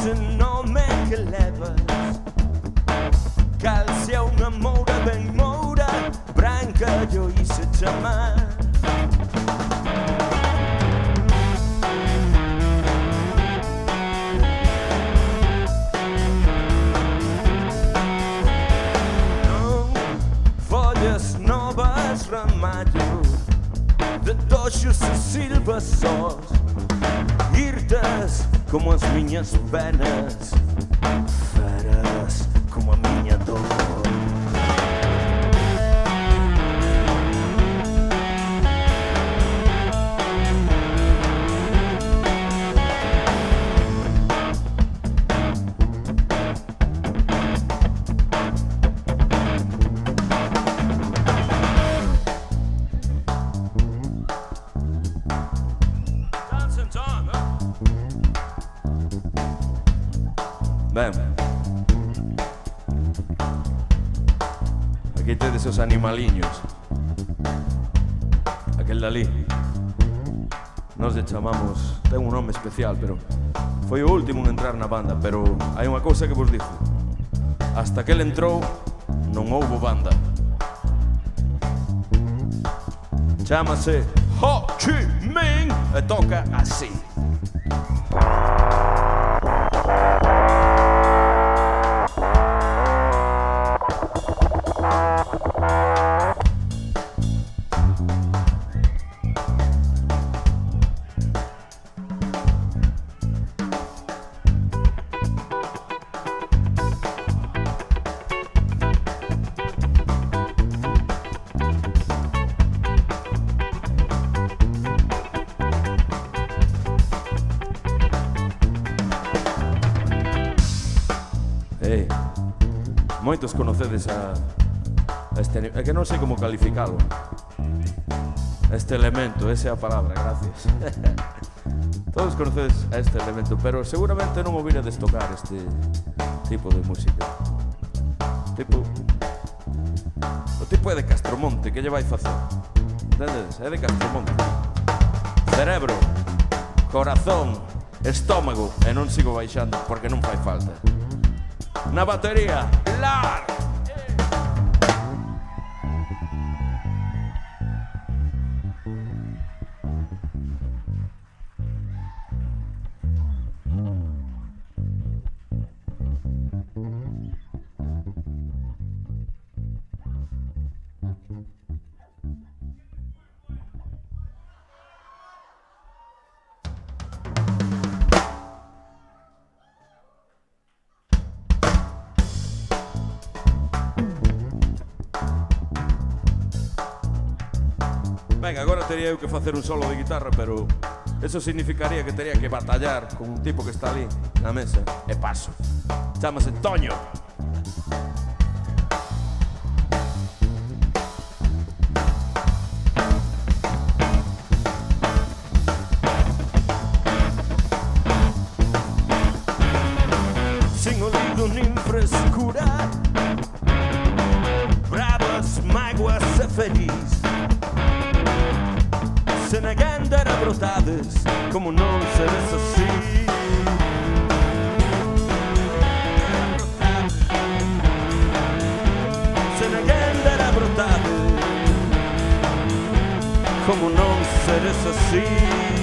ese nome que levas, cal sea unha moura ben moura, branca yo hice chamar. Follas novas, ramallo de toxos e silvasós, irtas como as miñas penas, feras como a miña dor. Ben, aquí tedes os animaliños. Aquel dali nos lle chamamos, ten un nome especial, pero foi o último en entrar na banda. Pero hai unha cousa que vos digo: hasta que ele entrou non houbo banda. Chámase Ho Chi Minh e toca así. Moitos conocedes a este, é que non sei como calificalo, este elemento, esa é a palabra, gracias. Todos conocedes a este elemento, pero seguramente non ouviredes tocar este tipo de música. O tipo é de Castromonte, que lle vai facer? Entendedes? É de Castromonte. Cerebro, corazón, estómago, e non sigo baixando porque non fai falta. Na batería, Lar. Ben, agora tería eu que facer un solo de guitarra, pero eso significaría que tería que batallar con un tipo que está ali na mesa. E paso. Chámase Toño. Sin olvido nin frescura, bravas mágoas e feliz, se negando era brotades, como non seres así. Se negando era brotades, como non seres así.